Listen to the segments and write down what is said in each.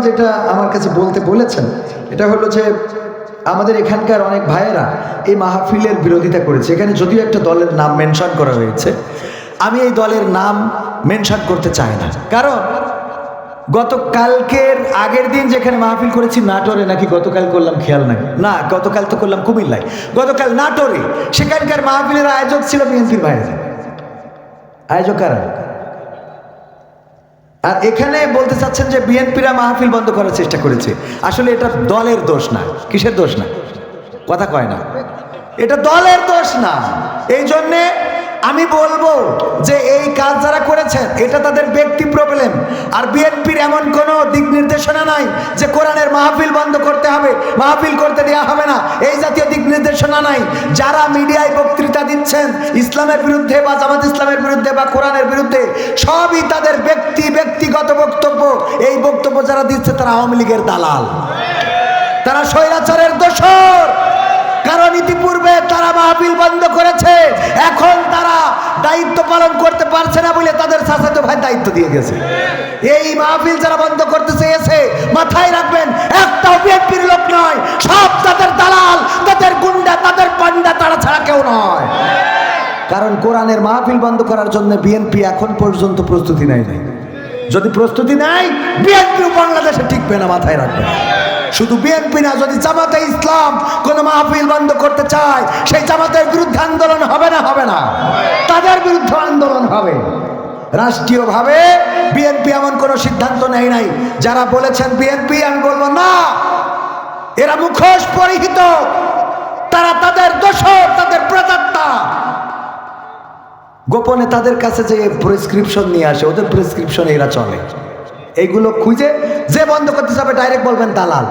যেটা আমার কাছে বলতে বলেছেন এটা হলো যে আমাদের এখানকার অনেক ভাইয়েরা এই মাহফিলের বিরোধিতা করেছে। এখানে যদিও একটা দলের নাম মেনশন করা হয়েছে, আমি এই দলের নাম মেনশন করতে চাই না। কারণ গতকালকের আগের দিন যেখানে মাহফিল করেছি নাটোরে, নাকি গতকাল করলাম খেয়াল নাই, না গতকাল তো করলাম কুমিল্লায়, গতকাল নাটোরে, সেখানকার মাহফিলের আয়োজক ছিল বিএনপির ভাইয়েরা। আয়োজক কারা? আর এখানে বলতে চাচ্ছেন যে বিএনপিরা মাহফিল বন্ধ করার চেষ্টা করেছে। আসলে এটা দলের দোষ না। কিসের দোষ না? কথা কয় না। এটা দলের দোষ না। এই জন্যে আমি বলবো যে এই কাজ যারা করেছেন এটা তাদের ব্যক্তি প্রবলেম। আর বিএনপির এমন কোনো দিক নির্দেশনা নাই যে কোরআনের মাহফিল বন্ধ করতে হবে, মাহফিল করতে দেওয়া হবে না, এই জাতীয় দিক নির্দেশনা নাই। যারা মিডিয়ায় বক্তৃতা দিচ্ছেন ইসলামের বিরুদ্ধে বা জামাত ইসলামের বিরুদ্ধে বা কোরআনের বিরুদ্ধে, সবই তাদের ব্যক্তিগত বক্তব্য। এই বক্তব্য যারা দিচ্ছে তারা আওয়ামী লীগের দালাল, তারা স্বৈরাচারের দোসর। কারণ ইতিপূর্বে তারা মাহফিল বন্ধ করেছে, এখন তারা দায়িত্ব পালন করতে পারছে না বলে তাদের চাচাতো ভাই দায়িত্ব দিয়ে গেছে। এই মাহফিল যারা বন্ধ করতে চেয়েছে, মাথায় রাখবেন একটাও বিএনপির লোক নয়, সব তাদের দালাল, তাদের গুন্ডা, তাদের পান্ডা, তারা ছাড়া কেউ নয়। কারণ কোরআনের মাহফিল বন্ধ করার জন্য বিএনপি এখন পর্যন্ত প্রস্তুতি নেয় নাই। যদি প্রস্তুতি নেয়, বিএনপি বাংলাদেশে টিকবে না, মাথায় রাখবেন। শুধু বিএনপি না, যদি জামাতে ইসলাম কোন মাহফিল বন্ধ করতে চায়, সেই জামাতের বিরুদ্ধে আন্দোলন হবে না? হবে না? তাদের বিরুদ্ধে আন্দোলন হবে। রাষ্ট্রীয়ভাবে বিএনপি এমন কোন সিদ্ধান্ত নেয় নাই। যারা বলেছেন বিএনপি, আমি বলবো না, এরা মুখোশ পরিহিত, তারা তাদের দোসর, তাদের প্রেতাত্মা। গোপনে তাদের কাছে যে প্রেসক্রিপশন নিয়ে আসে, ওদের প্রেসক্রিপশনে এরা চলে। এইগুলো খুঁজে যে বন্ধ করতে যাবে ডাইরেক্ট বলবেন দালাল।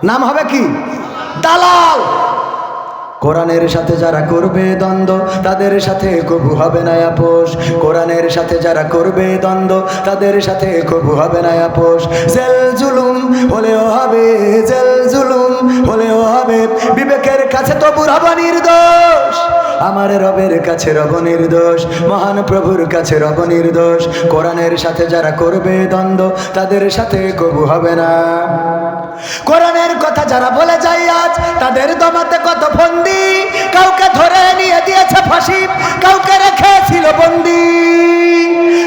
নাম হবে কি? দালাল। কোরআনের সাথে যারা করবে দ্বন্দ্ব, তাদের সাথে কবু হবে না আপোষ। কোরআনের সাথে যারা করবে দ্বন্দ্ব, তাদের সাথে কবু হবে না আপোষ। জেল জুলুম হলেও হবে, জেল জুলুম হলেও হবে, বিবেকের কাছে তবু রব নির্দোষ। আমার রবের কাছে রব নির্দোষ, মহান প্রভুর কাছে রব নির্দোষ। কোরআনের সাথে যারা করবে দ্বন্দ্ব, তাদের সাথে কবু হবে না। কোরআনের কথা যারা বলে যায় আজ, তাদের দমাতে কত ফন্দি। কাউকে ধরে নিয়ে দিয়েছে ফাঁসি, কাউকে রেখেছিল বন্দি।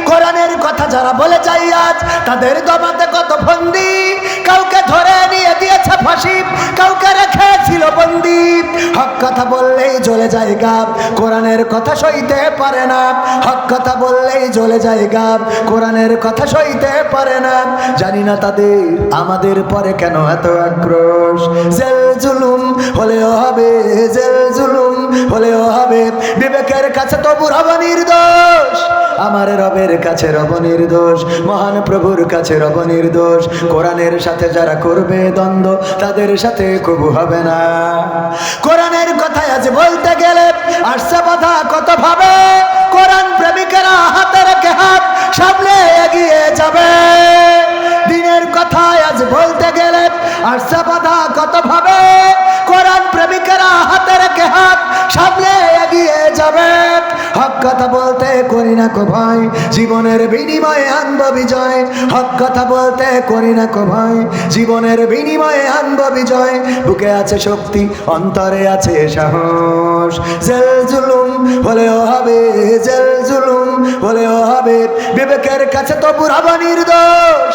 কোরআনের কথা যারা বলে যায় আজ, তাদের দমাতে কত ফন্দি। কাউকে ধরে নিয়ে দিয়েছে ফাঁসি, কাউকে রেখেছিল বন্দি। হক কথা বললেই জ্বলে যায় গাব, কোরআনের কথা সইতে পারে না। হক কথা বললেই জ্বলে যায় গাব, কোরআনের কথা সইতে পারে না। জানি না তাদের আমাদের পরে কেন এত আক্রোশ। জেল জুলুম হলেও হবে, জেল জুলুম হলেও হবে, বিবেকের কাছে তবু রব নির্দোষ। আমার রবের কাছে রব নির্দোষ, মহান প্রভুর কাছে রব নির্দোষ। কোরআনের সাথে যারা করবে দ্বন্দ্ব, তাদের সাথে কবু হবে না। কোরআনের কথা আজ বলতে গেলে আসছে বাধা কত ভাবে। কোরআন প্রেমিকেরা হাতে রেখে হাত সামনে এগিয়ে যাবে। দিনের কথা আজ বলতে গেলে আসছে বাধা কত ভাবে। কোরআন প্রেমিকেরা হাতে রেখে হাত সামনে এগিয়ে যাবে। হক কথা বলতে করি না কো ভয়, জীবনের বিনিময়ে আনব বিজয়। হক কথা বলতে করি না কো ভয়, জীবনের বিনিময়ে আনব বিজয়। বুকে আছে শক্তি, অন্তরে আছে সাহস। জেল জুলুম হলেও হবে, জেল জুলুম হলেও হবে, বিবেকের কাছে তবু রব নির্দোষ।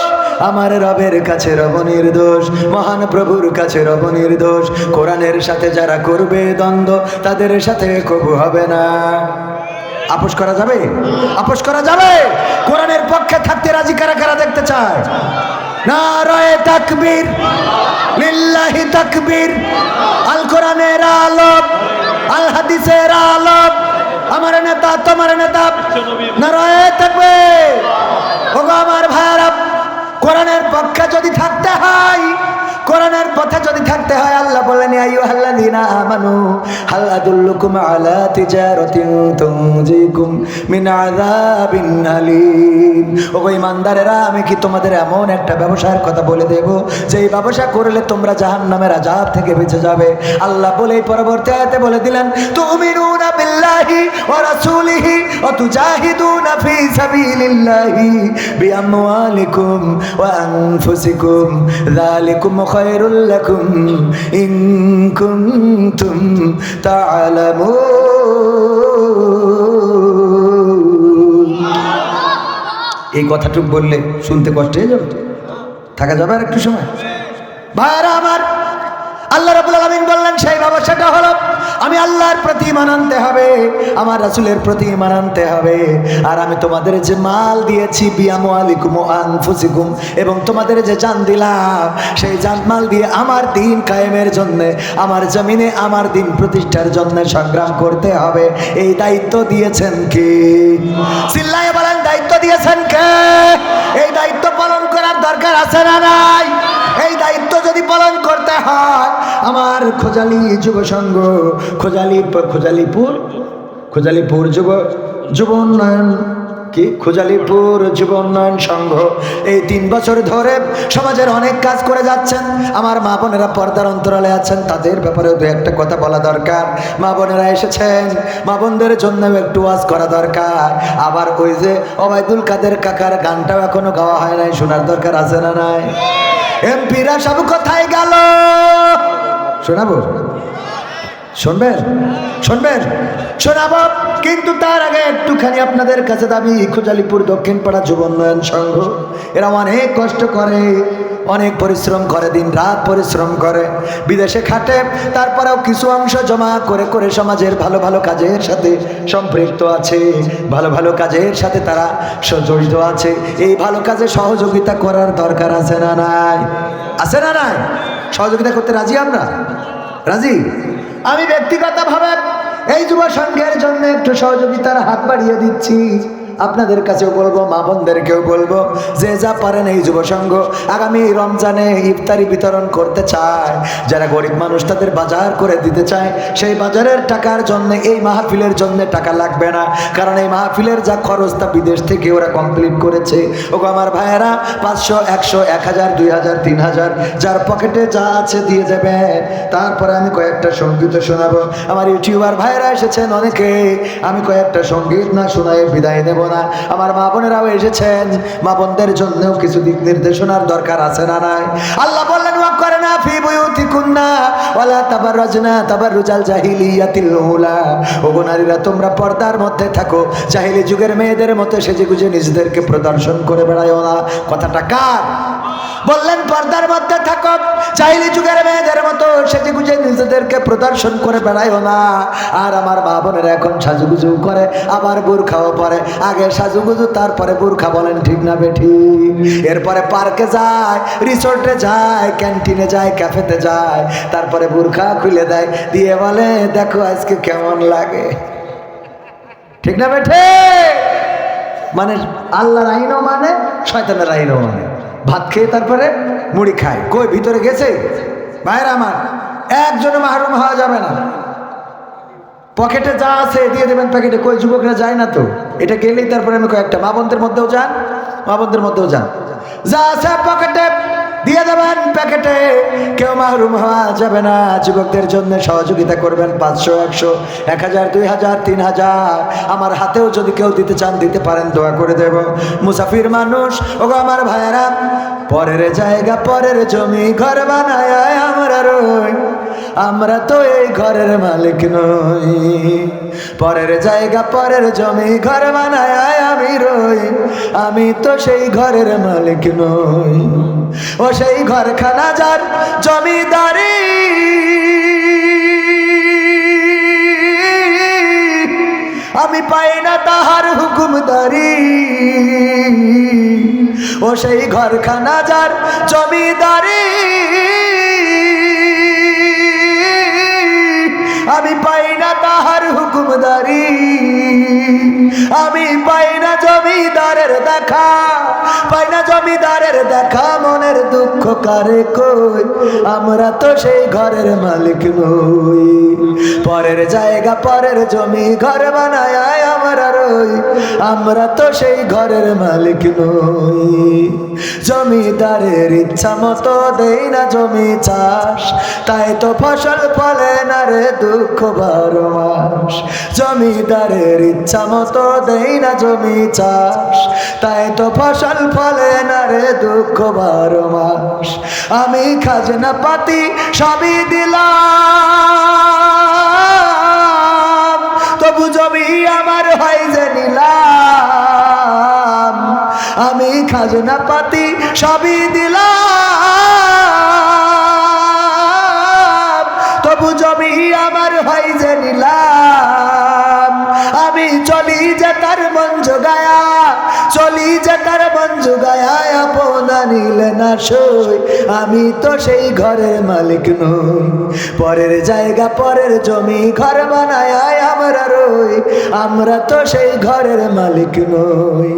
আমার রবের কাছে রব নির্দোষ, মহান প্রভুর কাছে রব নির্দোষ। কোরআনের সাথে যারা করবে দ্বন্দ্ব, তাদের সাথে কবু হবে না। আপোষ করা যাবে? আপোষ করা যাবে? কোরআনের পক্ষে থাকতে রাজি কারা কারা দেখতে চায়? নারায়ে তাকবীর, লিল্লাহি তাকবীর। আল কোরআনের আলোক, আল হাদিসের আলোক, আমার নেতা তোমার নেতা। নারায়ে তাকবীর। ওগো আমার ভাইরা, কোরআনের পক্ষে যদি থাকতে হয়, কোরআনের পথে যদি থাকতে হয় আল্লাহ বলেন ইয়া আইয়ুহাল্লাযীনা আমানু হাল আদুল্লুকুম আলা তিজারাতিন তুনজিকুম মিন আযাবিন আলীম। ও ঈমানদারেরা, আমি কি তোমাদের এমন একটা ব্যবসার কথা বলে দেব যেই ব্যবসা করলে তোমরা জাহান্নামের আযাব থেকে বেঁচে যাবে। আল্লাহ বলে পরবর্তী আয়াতে বলে দিলেন তুমিনুনা বিল্লাহি ওয়া রাসূলিহি ওয়া তুজাহিদুনা ফি সাবিলিল্লাহি বিআমওয়ালিকুম ওয়া আনফুসিকুম যালিকুম খায়রুল লাকুম ইন কুনতুম তা'লামুন। এই কথাটুকু বললে শুনতে কষ্ট হয়ে যাবে, থাকা যাবে আর একটু সময়। ভাইরা আমার, আল্লাহ রাব্বুল আলামিন বললেন সেই ব্যবসাটা হলো আমি আল্লাহর প্রতি ঈমান আনতে হবে, আমার রাসূলের প্রতি ঈমান আনতে হবে। আর আমি তোমাদের যে মাল দিয়েছি বিআমওয়ালিকুম ওয়া আনফুসিকুম, এবং তোমাদের যে জান দিলাম সেই জান মাল দিয়ে আমার দ্বীন কায়েমের জন্য, আমার জমিনে আমার দ্বীন প্রতিষ্ঠার জন্য সংগ্রাম করতে হবে। এই দায়িত্ব দিয়েছেন কে? চিল্লায়ে বলেন দায়িত্ব দিয়েছেন কে? এই দায়িত্ব পালন করার দরকার আছে না নাই? এই দায়িত্ব যদি পালন করতে হয় আমার খোঁজালি যুব সংঘ, খোঁজালিপুর যুব উন্নয়ন কি খোঁজালিপুর যুব উন্নয়ন সংঘ এই 3 বছর ধরে সমাজের অনেক কাজ করে যাচ্ছেন। আমার মা বোনেরা পর্দার অন্তরালে আছেন, তাদের ব্যাপারে দু একটা কথা বলা দরকার। মা বোনেরা এসেছেন, মা বোনদের জন্য একটু ওয়াজ করা দরকার। আবার ওই যে ওবায়দুল কাদের কাকার গানটাও এখনো গাওয়া হয় নাই, শোনার দরকার আছে না নাই? এমপিরা সব কোথায় গেল? শোনাবো? শুনবেন? শোনাবো, কিন্তু তার আগে একটুখানি আপনাদের কাছে দাবি, খোঁজালিপুর দক্ষিণ পাড়া যুব উন্নয়ন সংঘ এরা অনেক কষ্ট করে, অনেক পরিশ্রম করে, দিন রাত পরিশ্রম করে, বিদেশে খাটে, তারপরেও কিছু অংশ জমা করে করে সমাজের ভালো ভালো কাজের সাথে সম্পৃক্ত আছে, ভালো ভালো কাজের সাথে তারা জড়িত আছে। এই ভালো কাজে সহযোগিতা করার দরকার আছে না নাই? আছে না নাই? সহযোগিতা করতে রাজি? আমরা রাজি। আমি ব্যক্তিগতভাবে এই যুব সংঘের জন্য একটু সহযোগিতার হাত বাড়িয়ে দিচ্ছি। আপনাদের কাছেও বলবো, মা বোনদেরকেও বলবো, যে যা পারেন এই যুব সংঘ আগামী রমজানে ইফতারি বিতরণ করতে চায়, যারা গরিব মানুষ তাদের বাজার করে দিতে চায়, সেই বাজারের টাকার জন্য এই মাহফিলের জন্য টাকা লাগবে না, কারণ এই মাহফিলের যা খরচ তা বিদেশ থেকে ওরা কমপ্লিট করেছে। ওগো আমার ভাইয়েরা, 500, 100, 1000, 2000, 3000 যার পকেটে যা আছে দিয়ে যাবে। তারপরে আমি কয়েকটা সঙ্গীত শোনাবো। আমার ইউটিউবার ভাইয়েরা এসেছেন অনেকে, আমি কয়েকটা সঙ্গীত না শোনায় বিদায় নেব না। আমার মা বোনেরাও এসেছেন, মা বোনদের জন্যও কিছু দিক নির্দেশনার দরকার আছে না নাই? আল্লাহ বললেন ওয়াকরনা ফি বুয়ুতিকুন্না ওয়ালা তাবাররাজনা তাবাররুজাল জাহিলিয়াতিল উলা। ওগো নারীরা, তোমরা পর্দার মধ্যে থাকো, জাহিলি যুগের মেয়েদের মতো সেজেগুজে নিজেদেরকে প্রদর্শন করে বেড়ায়ও না। কথাটা কার বললেন? পর্দার মধ্যে থাকো, জাহিলি যুগের মেয়েদের মতো সেজেগুজে নিজেদেরকে প্রদর্শন করে বেড়ায়ও না। আর আমার মা বোনেরা এখন সাজুগুজু করে, আবার বোরখাও পরে। আগে সাজুগুজু, তারপরে বোরখা। বলেন ঠিক না বেঠিক? এরপরে পার্কে যায়, রিসোর্টে যায়, ক্যান্টিনে যায়, ক্যাফেতে যায়, তারপরে বোরখা খুলে দেয়, দিয়ে বলে দেখো আজকে কেমন লাগে। ঠিক না বেঠিক? মানে আল্লাহর আইনও মানে, শয়তানের আইনও মানে। ভাত খেয়ে তারপরে মুড়ি খায়, কই ভিতরে গেছে? ভাইরা আমার, একজনে মাহরুম হওয়া যাবে না। পকেটে যা আছে দিয়ে দেবেন প্যাকেটে। কই যুবকরা যায় না তো? এটা গেলেই তারপরে আমি কয়েকটা মা বোনদের মধ্যেও যান, যা আছে পকেটে দিয়ে দেবেন প্যাকেটে, কেউ মাহরুম হওয়া যাবে না। যুবকদের জন্য সহযোগিতা করবেন, 500, 100, 1000, 2000, 3000 আমার হাতেও যদি কেউ দিতে চান দিতে পারেন, দোয়া করে দেব। মুসাফির মানুষ, ওগো আমার ভাইয়েরা, পরের জায়গা পরের জমি ঘর বানায় আমরা রই, আমরা তো এই ঘরের মালিক নই। পরের জায়গা পরের জমি ঘর বানায় আমি রই, আমি তো সেই ঘরের মালিক নই। ও সেই ঘরখানা যার জমিদারি, আমি পাই না তাহার হুকুমদারি। ও সেই ঘরখানা যার জমিদারি, আমি পাই না তাহার হুকুমদারি। আমি পাই না জমিদারের দেখা, পাই না জমিদারের দেখা, মনের দুঃখ কারে কই, আমরা তো সেই ঘরের মালিক নই। পরের জায়গা পরের জমি ঘর বানায় আমরা রই, আমরা তো সেই ঘরের মালিক নই। জমিদারের ইচ্ছা মতো দেই না জমি চাষ, তাই তো ফসল ফলে না রে দুঃখ 12 মাস। জমিদারের ইচ্ছা মতো দেই না জমি চাষ, তাই তো ফসল ফলে না রে দুঃখ 12 মাস। আমি খাজনা পাতি সবই দিলাম, তবু জমি আমার হয় যে নিলাম। আমি খাজনা পাতি সবই দিলাম, তবু জমি আমার হয় যে নিলাম। আমি চলি যে তার মন জোগায়া, চলি যে তার মন জোগায়া, আপনা নিলে না সই, আমি তো সেই ঘরের মালিক নই। পরের জায়গা পরের জমি ঘর বানায় আমরা রই, আমরা তো সেই ঘরের মালিক নই,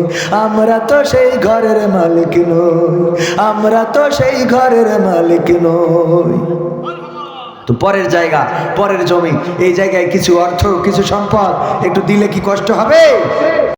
আমরা তো সেই ঘরের মালিক নই, আমরা তো সেই ঘরের মালিক নই। তো পরের জায়গা পরের জমি, এই জায়গায় কিছু অর্থ কিছু সম্পদ একটু দিলে কি কষ্ট হবে?